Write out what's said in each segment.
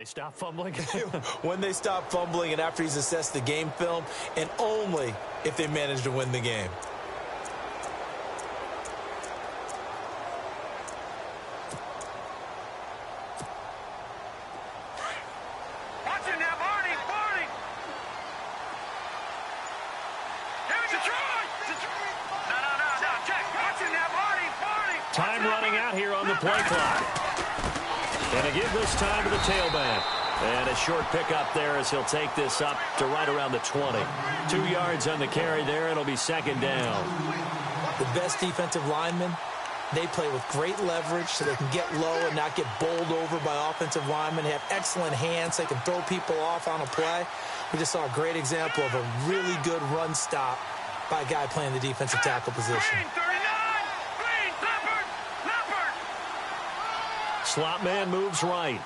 stop fumbling? When they stop fumbling and after he's assessed the game film, and only if they manage to win the game. Time running out here on the play clock. And to give this time to the tailback. And a short pickup there as he'll take this up to right around the 20. 2 yards on the carry there. It'll be second down. The best defensive linemen, they play with great leverage so they can get low and not get bowled over by offensive linemen. They have excellent hands. They can throw people off on a play. We just saw a great example of a really good run stop by a guy playing the defensive tackle position. Slot man moves right.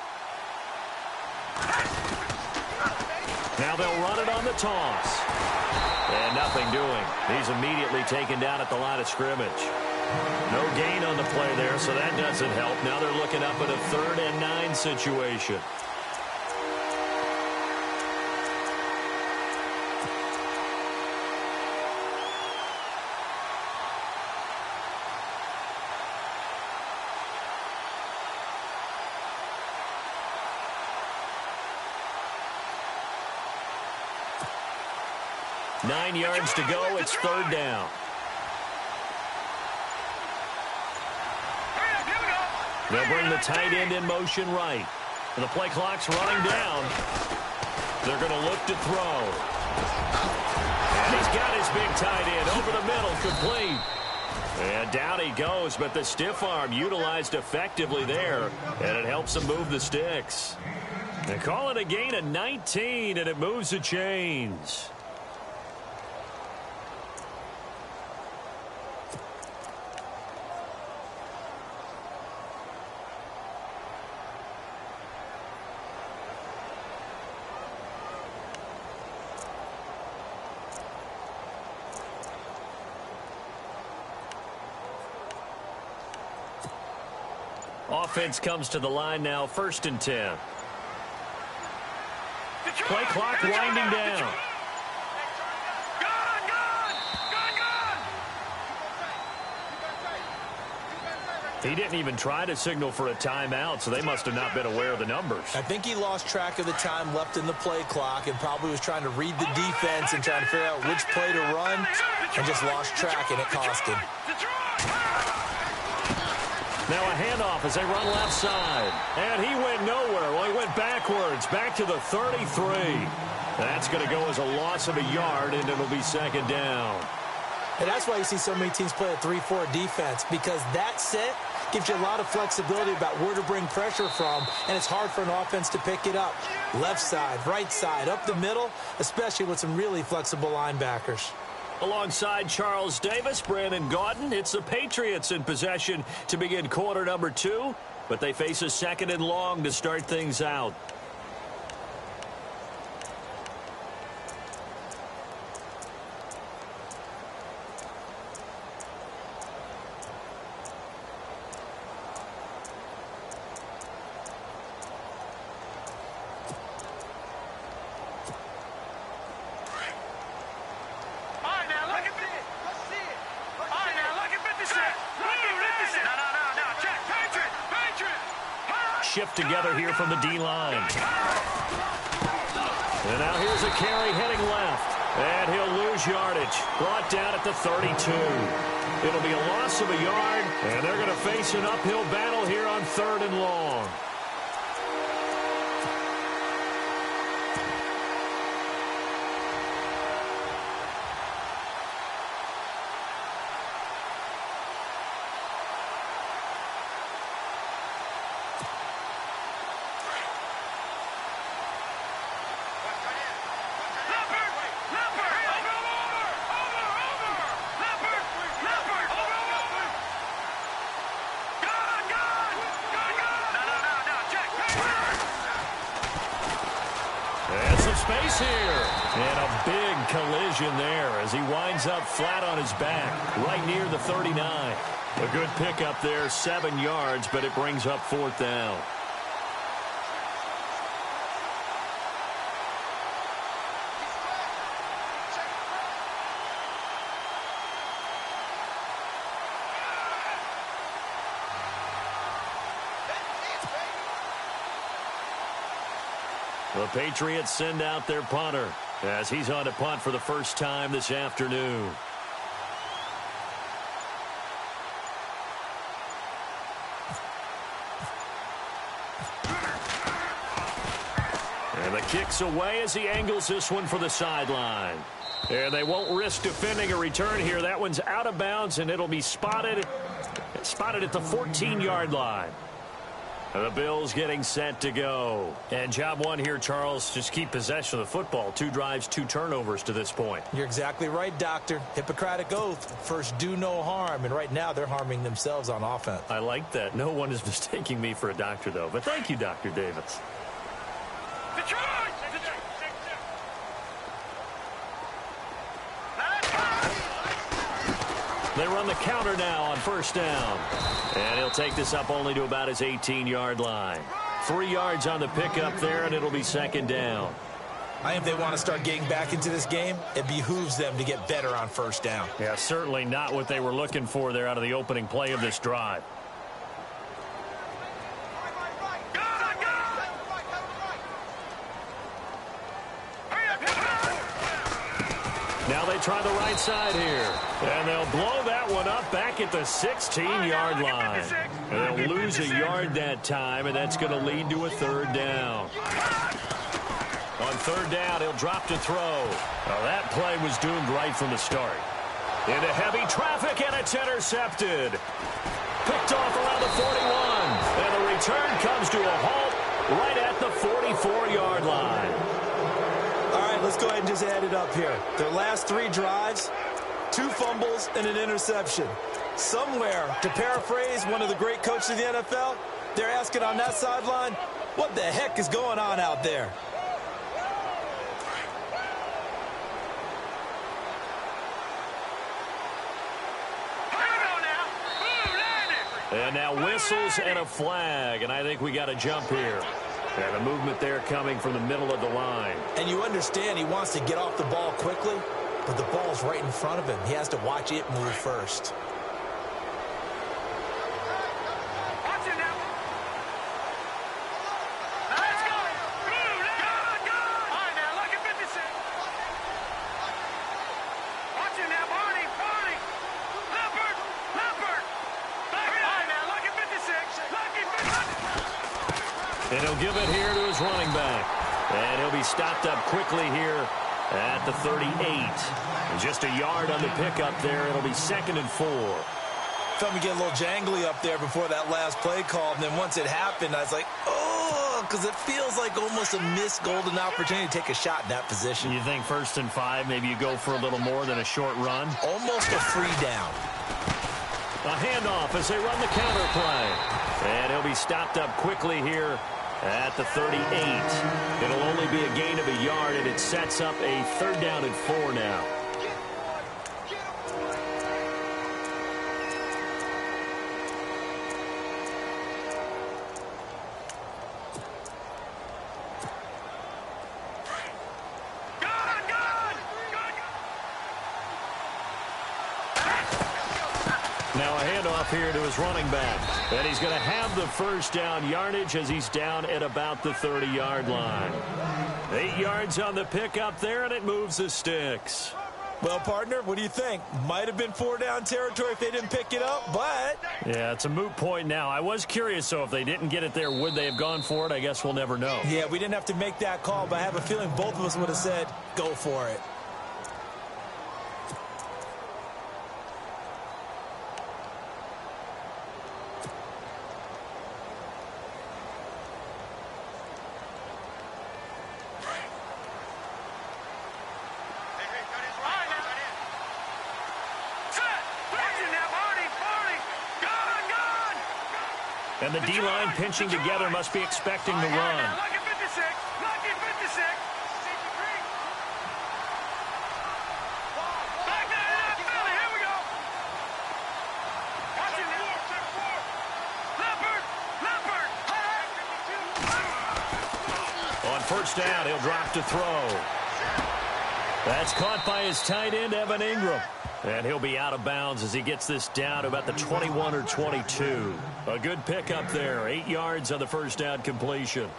Now they'll run it on the toss. And nothing doing. He's immediately taken down at the line of scrimmage. No gain on the play there, so that doesn't help. Now they're looking up at a 3rd and 9 situation. Nine yards to go. It's 3rd down. They'll bring the tight end in motion right. And the play clock's running down. They're going to look to throw. And he's got his big tight end over the middle, complete. And down he goes, but the stiff arm utilized effectively there. And it helps him move the sticks. They call it a gain of 19, and it moves the chains. Offense comes to the line now, 1st and 10. Play clock winding down. He didn't even try to signal for a timeout, so they must have not been aware of the numbers. I think he lost track of the time left in the play clock and probably was trying to read the defense and trying to figure out which play to run and just lost track, and it cost him. Now a handoff as they run left side. And he went nowhere. Well, he went backwards, back to the 33. That's going to go as a loss of a yard, and it'll be 2nd down. And that's why you see so many teams play a 3-4 defense, because that set gives you a lot of flexibility about where to bring pressure from, and it's hard for an offense to pick it up. Left side, right side, up the middle, especially with some really flexible linebackers. Alongside Charles Davis, Brandon Gaudin, it's the Patriots in possession to begin quarter number 2, but they face a 2nd and long to start things out. Shift together here from the D-line. And now here's a carry heading left. And he'll lose yardage. Brought down at the 32. It'll be a loss of a yard, and they're going to face an uphill battle here on 3rd and long. Space here. And a big collision there as he winds up flat on his back, right near the 39. A good pickup there, 7 yards, but it brings up 4th down. The Patriots send out their punter as he's on to punt for the first time this afternoon. And the kick's away as he angles this one for the sideline. And they won't risk defending a return here. That one's out of bounds, and it'll be spotted at the 14-yard line. The Bills getting set to go. And job one here, Charles, just keep possession of the football. 2 drives, 2 turnovers to this point. You're exactly right, Doctor. Hippocratic oath. First, do no harm. And right now, they're harming themselves on offense. I like that. No one is mistaking me for a doctor, though. But thank you, Dr. Davis. They run the counter now on first down. And he'll take this up only to about his 18-yard line. 3 yards on the pickup there, and it'll be second down. I think if they want to start getting back into this game, it behooves them to get better on first down. Yeah, certainly not what they were looking for there out of the opening play of this drive. Now they try the right side here. And they'll blow that one up back at the 16-yard line. And they'll lose a yard that time, and that's going to lead to a third down. On third down, he'll drop to throw. Well, that play was doomed right from the start. Into heavy traffic, and it's intercepted. Picked off around the 41. And the return comes to a halt right at the 44-yard line. All right, let's go ahead and just add it up here. Their last 3 drives, 2 fumbles and an interception. Somewhere, to paraphrase one of the great coaches of the NFL, they're asking on that sideline, what the heck is going on out there? And now whistles and a flag, and I think we got a jump here. And a movement there coming from the middle of the line. And you understand he wants to get off the ball quickly, but the ball's right in front of him. He has to watch it move first. Watch it now. Let's go. All right, now, look at 56. Watch it now, Barney. Leopard. All right, now, look at 56. And he'll give it here to his running back. And he'll be stopped up quickly here at the 38. And just a yard on the pickup there. It'll be 2nd and 4. Felt me get a little jangly up there before that last play call. And then once it happened, I was like, oh, because it feels like almost a missed golden opportunity to take a shot in that position. You think 1st and 5, maybe you go for a little more than a short run? Almost a free down. A handoff as they run the counter play. And he'll be stopped up quickly here at the 38. It'll only be a gain of a yard, and it sets up a 3rd down and 4 now. Now a handoff here to his running back. And he's going to have the first down yardage as he's down at about the 30-yard line. 8 yards on the pickup there, and it moves the sticks. Well, partner, what do you think? Might have been 4-down territory if they didn't pick it up, but... Yeah, it's a moot point now. I was curious, so if they didn't get it there, would they have gone for it? I guess we'll never know. Yeah, we didn't have to make that call, but I have a feeling both of us would have said, go for it. And the D-line pinching together must be expecting the run. Lucky 56. Lucky 56. Back there, Philly. Here we go. Watch it now. Leopard. On first down, he'll drop to throw. That's caught by his tight end, Evan Ingram. And he'll be out of bounds as he gets this down to about the 21 or 22. A good pickup there. 8 yards on the first down completion.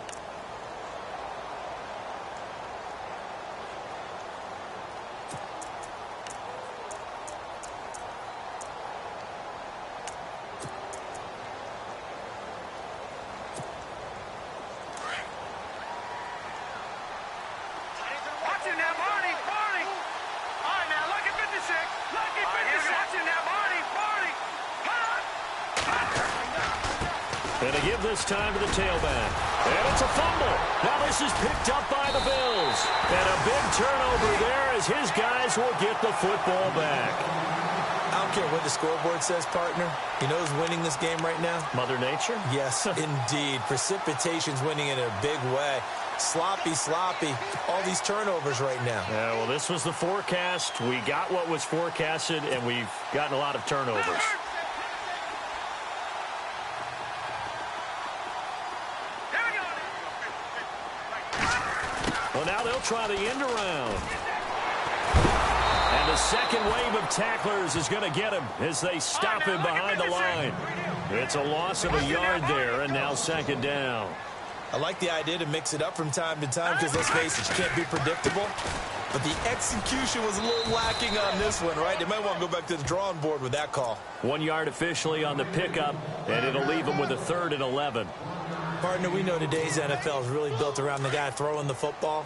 And they give this time to the tailback. And it's a fumble. Now this is picked up by the Bills. And a big turnover there as his guys will get the football back. I don't care what the scoreboard says, partner. You know who's winning this game right now? Mother Nature? Yes, indeed. Precipitation's winning in a big way. Sloppy, sloppy. All these turnovers right now. Yeah, well, this was the forecast. We got what was forecasted, and we've gotten a lot of turnovers. Well, now they'll try the end around. And the second wave of tacklers is going to get him as they stop him behind the line. It's a loss of a yard there, and now second down. I like the idea to mix it up from time to time because, let's face it, you can't be predictable. But the execution was a little lacking on this one, right? They might want to go back to the drawing board with that call. 1 yard officially on the pickup, and it'll leave them with a 3rd and 11. Partner, we know today's NFL is really built around the guy throwing the football.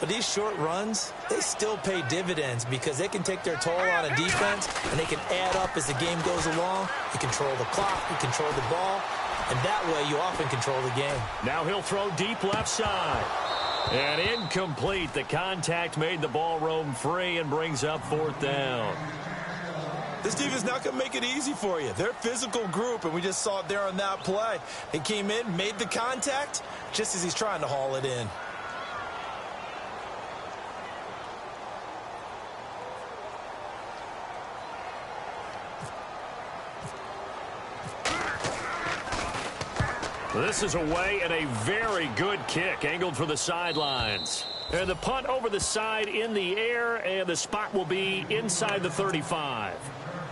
But these short runs, they still pay dividends because they can take their toll on a defense, and they can add up as the game goes along. You control the clock, you control the ball, and that way you often control the game. Now he'll throw deep left side. And incomplete. The contact made the ball roam free and brings up 4th down. This defense is not going to make it easy for you. They're a physical group, and we just saw it there on that play. He came in, made the contact, just as he's trying to haul it in. This is away and a very good kick, angled for the sidelines. And the punt over the side in the air, and the spot will be inside the 35.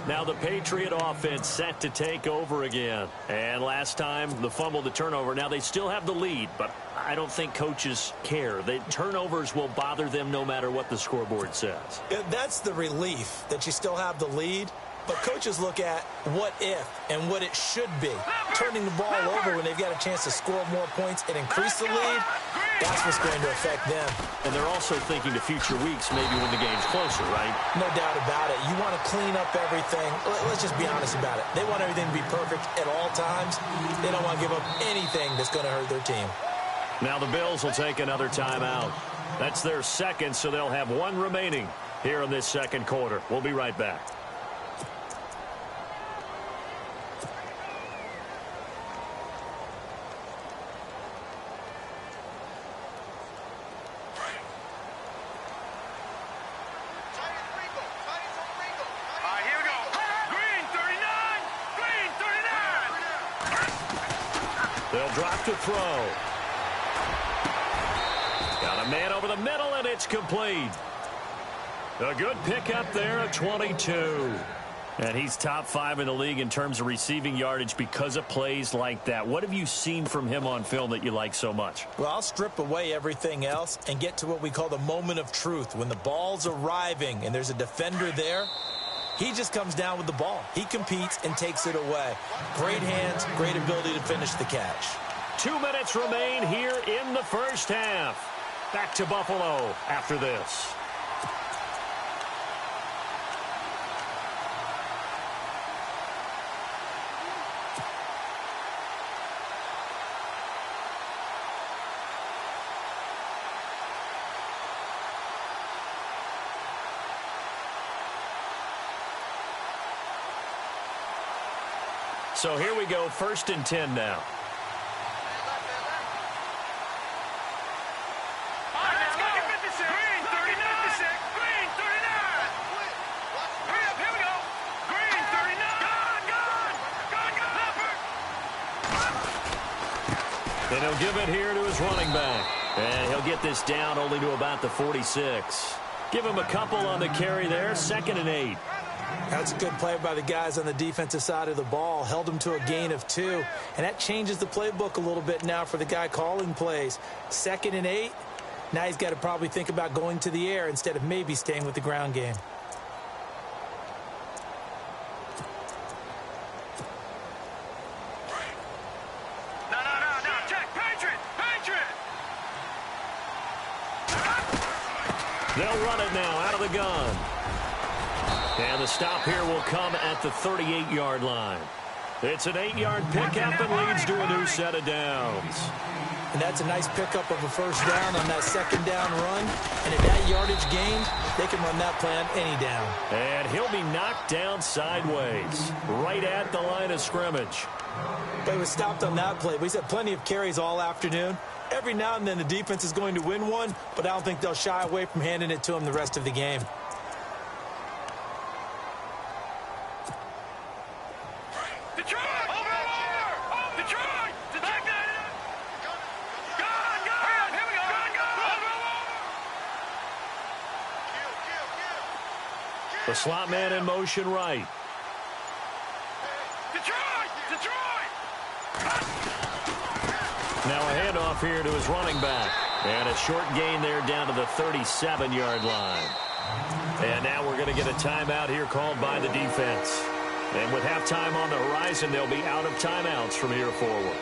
Now the Patriot offense set to take over again. And last time, the fumble, the turnover. Now they still have the lead, but I don't think coaches care. The turnovers will bother them no matter what the scoreboard says. That's the relief, that you still have the lead. But coaches look at what if and what it should be. Turning the ball over when they've got a chance to score more points and increase the lead, that's what's going to affect them. And they're also thinking to future weeks, maybe when the game's closer, right? No doubt about it. You want to clean up everything. Let's just be honest about it. They want everything to be perfect at all times. They don't want to give up anything that's going to hurt their team. Now the Bills will take another timeout. That's their second, so they'll have one remaining here in this second quarter. We'll be right back. They'll drop to throw. Got a man over the middle, and it's complete. A good pickup there at 22. And he's top 5 in the league in terms of receiving yardage because of plays like that. What have you seen from him on film that you like so much? Well, I'll strip away everything else and get to what we call the moment of truth. When the ball's arriving and there's a defender there, he just comes down with the ball. He competes and takes it away. Great hands, great ability to finish the catch. 2 minutes remain here in the first half. Back to Buffalo after this. So here we go, 1st and 10 now. And he'll give it here to his running back. And he'll get this down only to about the 46. Give him a couple on the carry there, 2nd and 8. That's a good play by the guys on the defensive side of the ball. Held him to a gain of 2. And that changes the playbook a little bit now for the guy calling plays. 2nd and 8. Now he's got to probably think about going to the air instead of maybe staying with the ground game. No, check. Patriot! They'll run it now out of the gun. And the stop here will come at the 38-yard line. It's an 8-yard pickup and leads to a new set of downs. And that's a nice pickup of a first down on that second down run. And at that yardage gained, they can run that play on any down. And he'll be knocked down sideways, right at the line of scrimmage. But he was stopped on that play. He's had plenty of carries all afternoon. Every now and then the defense is going to win one, but I don't think they'll shy away from handing it to him the rest of the game. The slot man in motion right. Now a handoff here to his running back. And a short gain there down to the 37-yard line. And now we're going to get a timeout here called by the defense. And with halftime on the horizon, they'll be out of timeouts from here forward.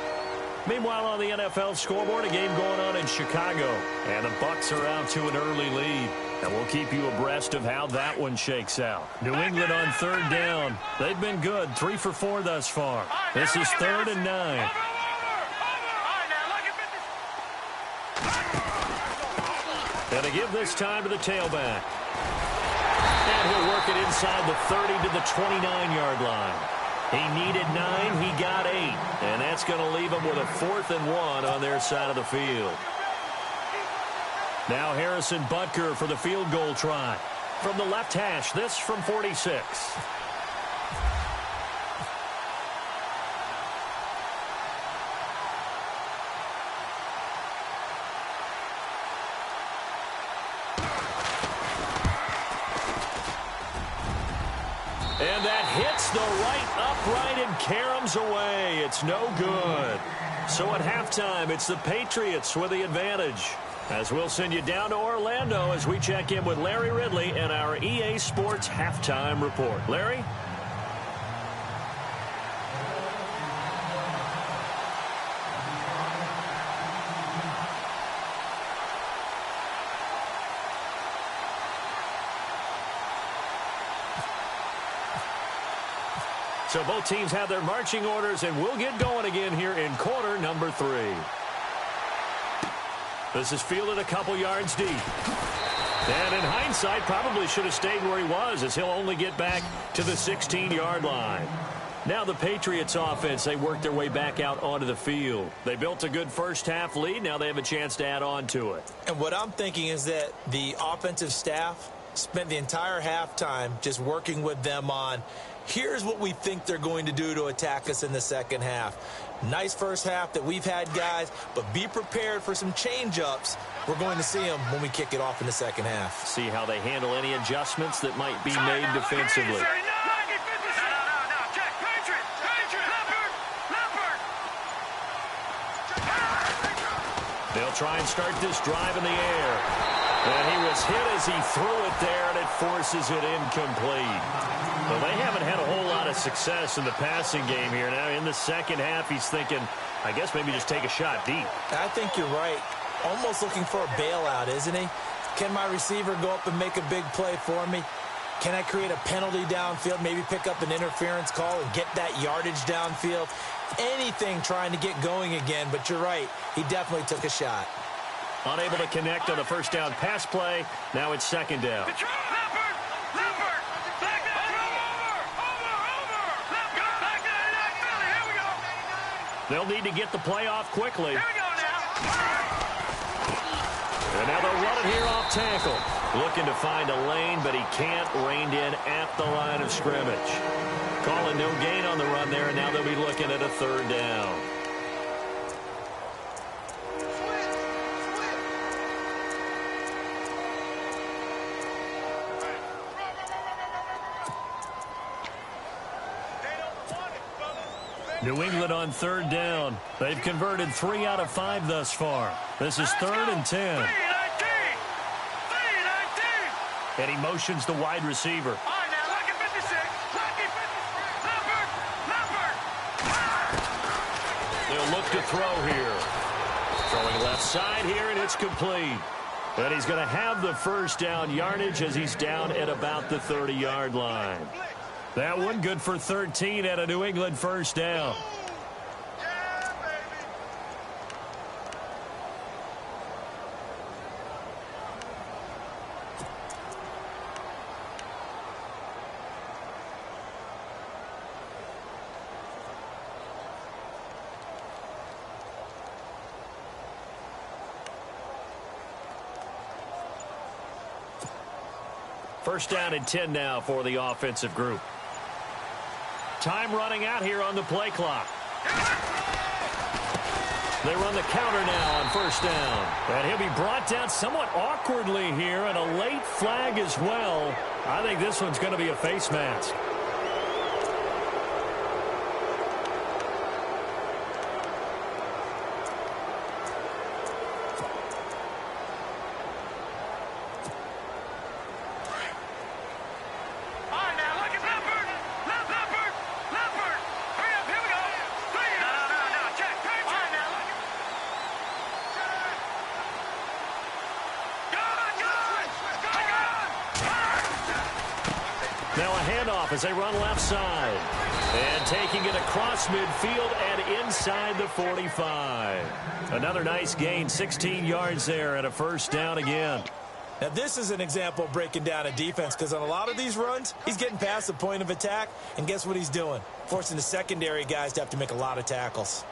Meanwhile, on the NFL scoreboard, a game going on in Chicago. And the Bucs are out to an early lead. And we'll keep you abreast of how that one shakes out. New England on third down. They've been good, 3 for 4 thus far. This is 3rd and 9. And to give this time to the tailback. And he'll work it inside the 30 to the 29-yard line. He needed 9, he got 8. And that's going to leave him with a 4th and 1 on their side of the field. Now Harrison Butker for the field goal try. From the left hash, this from 46. And that hits the right upright and caroms away. It's no good. So at halftime, it's the Patriots with the advantage. As we'll send you down to Orlando as we check in with Larry Ridley and our EA Sports Halftime Report. Larry? So both teams have their marching orders, and we'll get going again here in quarter number 3. This is fielded a couple yards deep. And in hindsight, probably should have stayed where he was, as he'll only get back to the 16-yard line. Now the Patriots offense, they work their way back out onto the field. They built a good first-half lead. Now they have a chance to add on to it. And what I'm thinking is that the offensive staff spent the entire halftime just working with them on, here's what we think they're going to do to attack us in the second half. Nice first half that we've had, guys, but be prepared for some change-ups. We're going to see them when we kick it off in the second half. See how they handle any adjustments that might be made defensively. They'll try and start this drive in the air. And he was hit as he threw it there, and it forces it incomplete. Well, they haven't had a whole lot of success in the passing game here. Now, in the second half, he's thinking, I guess maybe just take a shot deep. I think you're right. Almost looking for a bailout, isn't he? Can my receiver go up and make a big play for me? Can I create a penalty downfield, maybe pick up an interference call and get that yardage downfield? Anything trying to get going again, but you're right. He definitely took a shot. Unable to connect on the first down pass play. Now it's second down. They'll need to get the play off quickly. And now they'll run it here off tackle. Looking to find a lane, but he can't. Reined in at the line of scrimmage. Calling no gain on the run there, and now they'll be looking at a third down. New England on third down. They've converted 3 out of 5 thus far. This is 3rd and 10. And he motions the wide receiver. They'll look to throw here. Throwing left side here, and it's complete. And he's going to have the first down yardage as he's down at about the 30-yard line. That one good for 13 at a New England first down. First down and 10 now for the offensive group. Time running out here on the play clock. They run the counter now on first down. And he'll be brought down somewhat awkwardly here, and a late flag as well. I think this one's going to be a face mask. Now a handoff as they run left side. And taking it across midfield and inside the 45. Another nice gain, 16 yards there and a first down again. Now this is an example of breaking down a defense, because on a lot of these runs, he's getting past the point of attack, and guess what he's doing? Forcing the secondary guys to have to make a lot of tackles.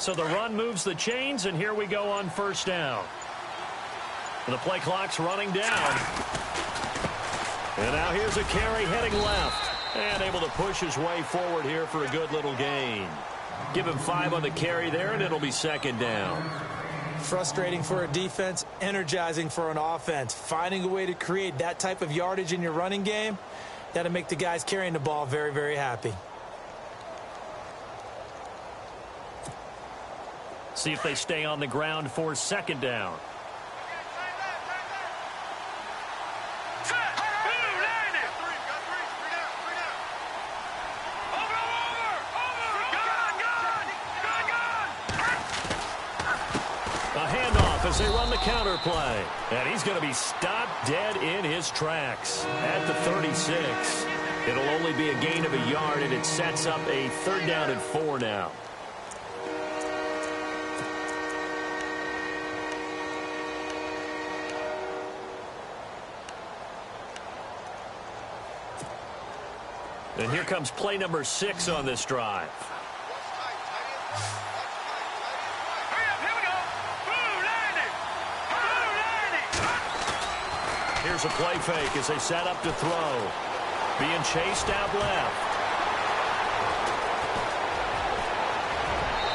So the run moves the chains, and here we go on first down. The play clock's running down. And now here's a carry heading left. And able to push his way forward here for a good little gain. Give him 5 on the carry there, and it'll be second down. Frustrating for a defense, energizing for an offense. Finding a way to create that type of yardage in your running game, that'll make the guys carrying the ball very, very happy. See if they stay on the ground for second down. A handoff as they run the counter play. And he's going to be stopped dead in his tracks at the 36. It'll only be a gain of a yard, and it sets up a third down and 4 now. And here comes play number 6 on this drive. Here's a play fake as they set up to throw. Being chased out left.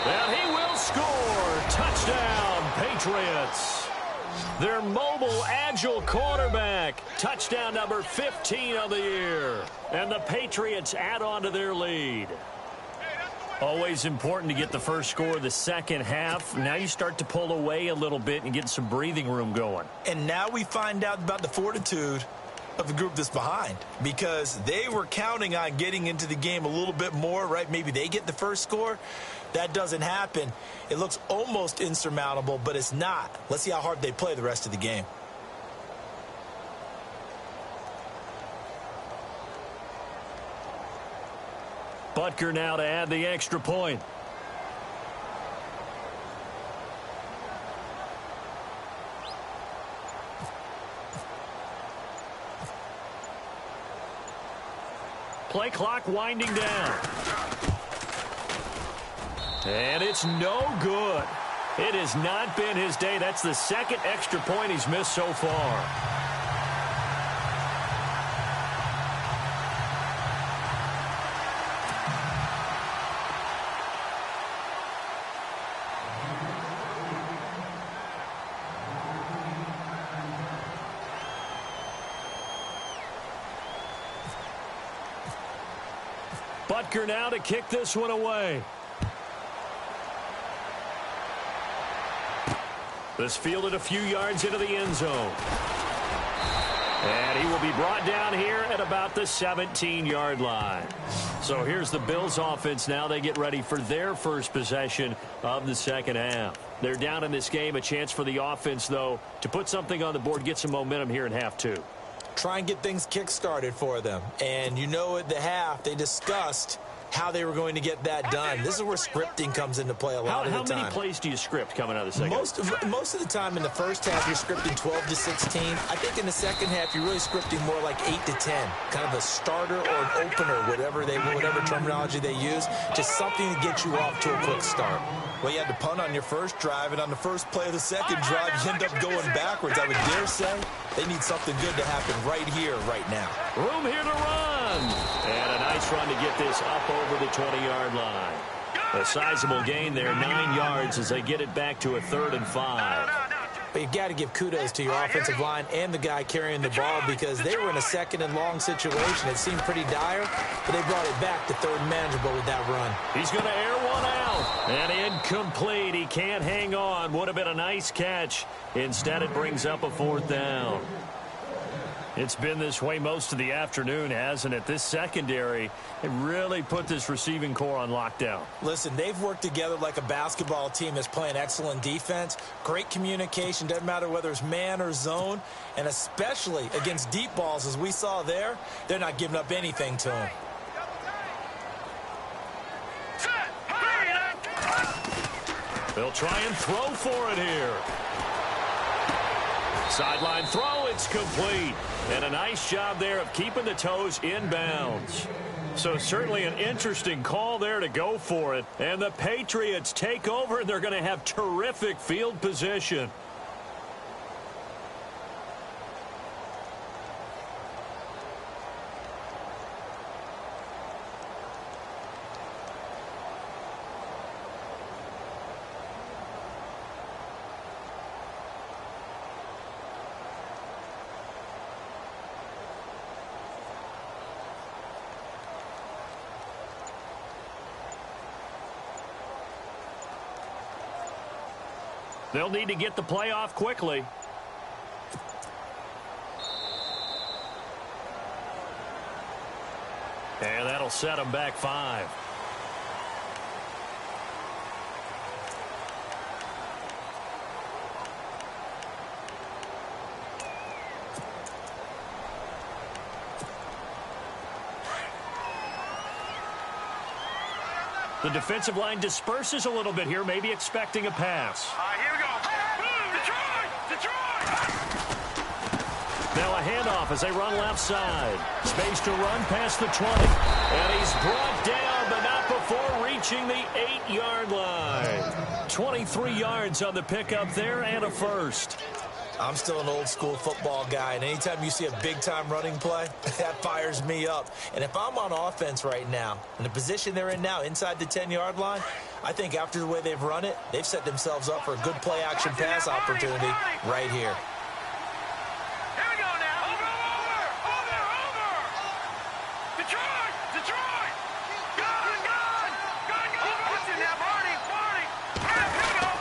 And he will score. Touchdown, Patriots. Their mobile, agile quarterback. Touchdown number 15 of the year. And the Patriots add on to their lead. Always important to get the first score of the second half. Now you start to pull away a little bit and get some breathing room going. And now we find out about the fortitude of the group that's behind, because they were counting on getting into the game a little bit more, right? Maybe they get the first score. That doesn't happen. It looks almost insurmountable, but it's not. Let's see how hard they play the rest of the game. Butker now to add the extra point. Play clock winding down. And it's no good. It has not been his day. That's the second extra point he's missed so far. Butker now to kick this one away. This fielded a few yards into the end zone. And he will be brought down here at about the 17-yard line. So here's the Bills offense now. They get ready for their first possession of the second half. They're down in this game. A chance for the offense, though, to put something on the board, get some momentum here in half two. Try and get things kick-started for them. And you know at the half, they discussed how they were going to get that done. This is where scripting comes into play a lot of the time. How many plays do you script coming out of the second half? Most of the time in the first half, you're scripting 12 to 16. I think in the second half, you're really scripting more like 8 to 10. Kind of a starter or an opener, whatever terminology they use. Just something to get you off to a quick start. Well, you had to punt on your first drive, and on the first play of the second drive, you end up going backwards. I would dare say they need something good to happen right here, right now. Room here to run. And a nice run to get this up over the 20-yard line. A sizable gain there, 9 yards as they get it back to a 3rd and 5. But you've got to give kudos to your offensive line and the guy carrying the ball because they were in a 2nd and long situation. It seemed pretty dire, but they brought it back to 3rd and manageable with that run. He's going to air one out. And incomplete. He can't hang on. Would have been a nice catch. Instead, it brings up a 4th down. It's been this way most of the afternoon, hasn't it? This secondary, it really put this receiving core on lockdown. Listen, they've worked together like a basketball team that's playing excellent defense. Great communication, doesn't matter whether it's man or zone. And especially against deep balls, as we saw there, they're not giving up anything to them. They'll try and throw for it here. Sideline throw, it's complete. And a nice job there of keeping the toes in bounds. So certainly an interesting call there to go for it. And the Patriots take over, and they're going to have terrific field position. They'll need to get the play off quickly. And that'll set them back 5. The defensive line disperses a little bit here, maybe expecting a pass. Here we go. Detroit! Now a handoff as they run left side. Space to run past the 20. And he's brought down, but not before reaching the 8-yard line. 23 yards on the pickup there and a first. I'm still an old-school football guy, and anytime you see a big-time running play, that fires me up. And if I'm on offense right now, in the position they're in now, inside the 10-yard line, I think after the way they've run it, they've set themselves up for a good play-action pass opportunity right here. Here we go now. Over. Detroit. Gun. Watch it now, Barney. Here we go.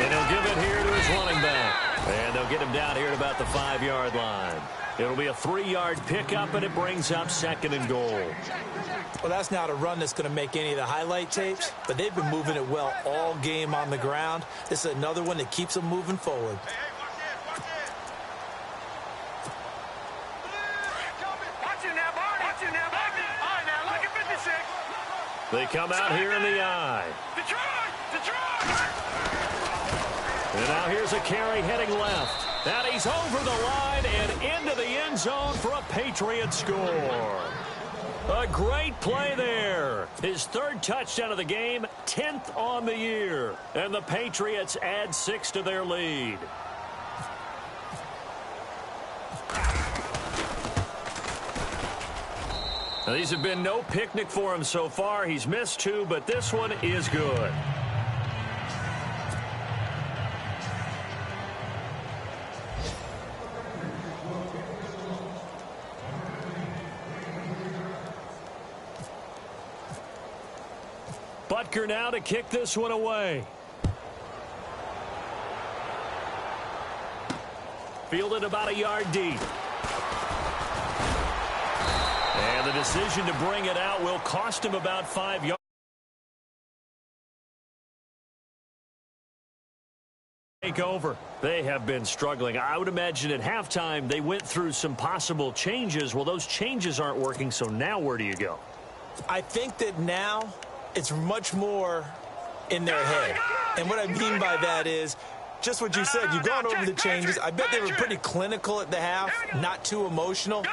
And he'll give it here to his running back. And they'll get him down here at about the 5-yard line. It'll be a 3-yard pickup, and it brings up 2nd and goal. Well, that's not a run that's going to make any of the highlight tapes, but they've been moving it well all game on the ground. This is another one that keeps them moving forward. Watch it now, Barney. All right, now, look at 56. They come out here in the eye. Detroit! And now here's a carry heading left. And he's over the line and into the end zone for a Patriot score. A great play there. His 3rd touchdown of the game, 10th on the year. And the Patriots add 6 to their lead. Now, these have been no picnic for him so far. He's missed 2, but this one is good. Butker now to kick this one away. Fielded about a yard deep. And the decision to bring it out will cost him about 5 yards. Take over. They have been struggling. I would imagine at halftime they went through some possible changes. Well, those changes aren't working, so now where do you go? I think that now it's much more in their head. And what I mean by that is just what you said. You've gone over the changes. I bet they were pretty clinical at the half, not too emotional.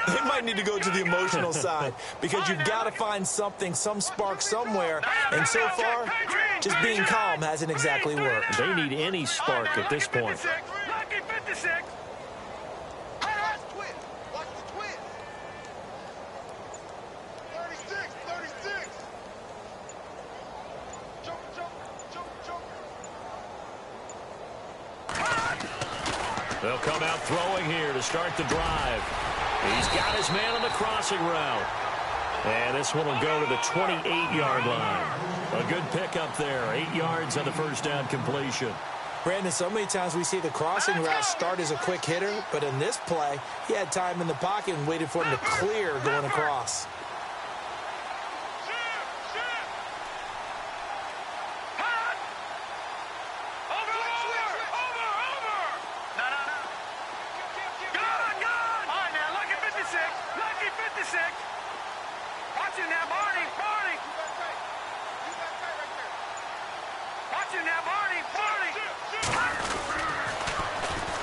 They might need to go to the emotional side because you've got to find something, some spark somewhere. And so far, just being calm hasn't exactly worked. They need any spark at this point. Lucky 56. Watch the twist. Watch the twist. 36. Joker. They'll come out throwing here to start the drive. He's got his man on the crossing route. And this one will go to the 28-yard line. A good pickup there. 8 yards on the first down completion. Brandon, so many times we see the crossing route start as a quick hitter, but in this play, he had time in the pocket and waited for him to clear going across.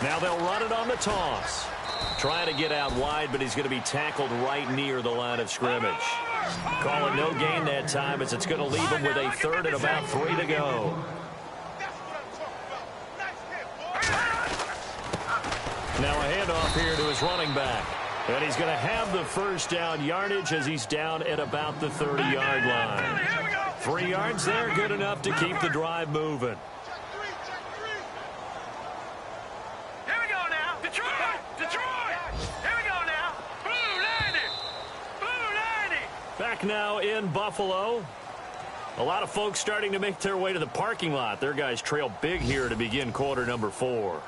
Now they'll run it on the toss. Trying to get out wide, but he's going to be tackled right near the line of scrimmage. Calling no gain that time as it's going to leave him with a third and about 3 to go. Now a handoff here to his running back. And he's going to have the first down yardage as he's down at about the 30-yard line. 3 yards there, good enough to keep the drive moving. Back now in Buffalo. A lot of folks starting to make their way to the parking lot. Their guys trail big here to begin quarter number 4.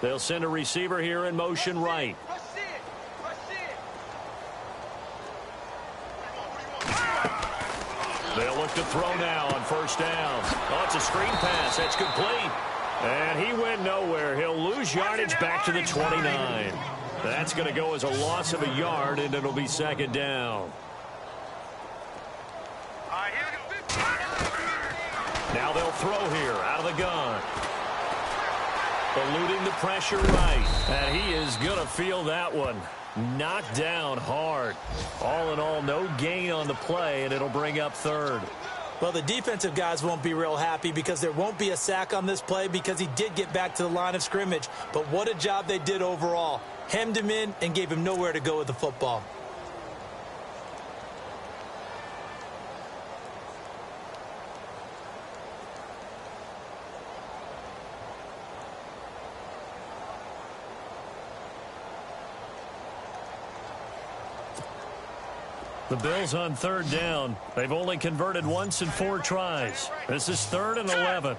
They'll send a receiver here in motion right. They'll look to throw now on first down. Oh, it's a screen pass. That's complete. And he went nowhere. He'll lose yardage back to the 29. That's going to go as a loss of a yard, and it'll be second down. Now they'll throw here out of the gun. Eluding the pressure right. And he is going to feel that one. Knocked down hard. All in all, no gain on the play, and it'll bring up third. Well, the defensive guys won't be real happy because there won't be a sack on this play because he did get back to the line of scrimmage. But what a job they did overall. Hemmed him in and gave him nowhere to go with the football. The Bills on third down. They've only converted once in 4 tries. This is 3rd and 11.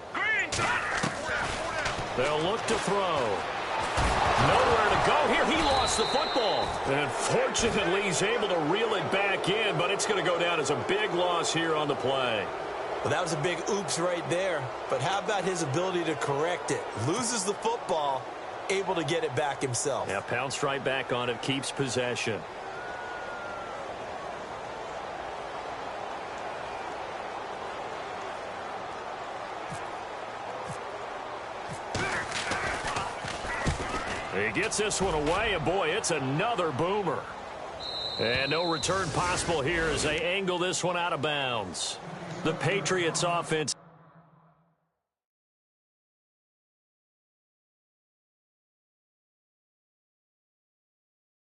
They'll look to throw. Nowhere to go here. He lost the football. And fortunately, he's able to reel it back in, but it's going to go down as a big loss here on the play. Well, that was a big oops right there. But how about his ability to correct it? Loses the football, able to get it back himself. Yeah, pounced right back on it, keeps possession. He gets this one away, and boy, it's another boomer. And no return possible here as they angle this one out of bounds. The Patriots offense